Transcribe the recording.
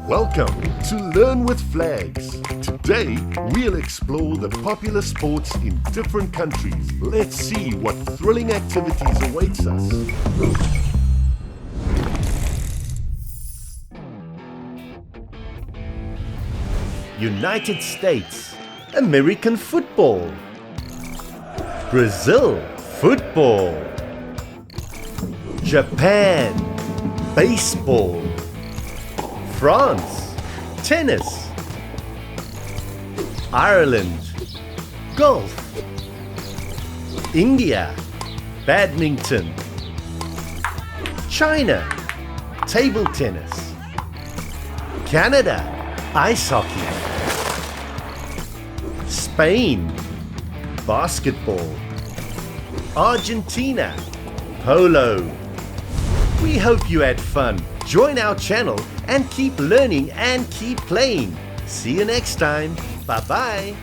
Welcome to Learn with Flags. Today, we'll explore the popular sports in different countries. Let's see what thrilling activities awaits us. United States, American football. Brazil, football. Japan, baseball. France, tennis. Ireland, golf. India, badminton. China, table tennis. Canada, ice hockey. Spain, basketball. Argentina, polo. We hope you had fun. Join our channel and keep learning and keep playing. See you next time. Bye-bye.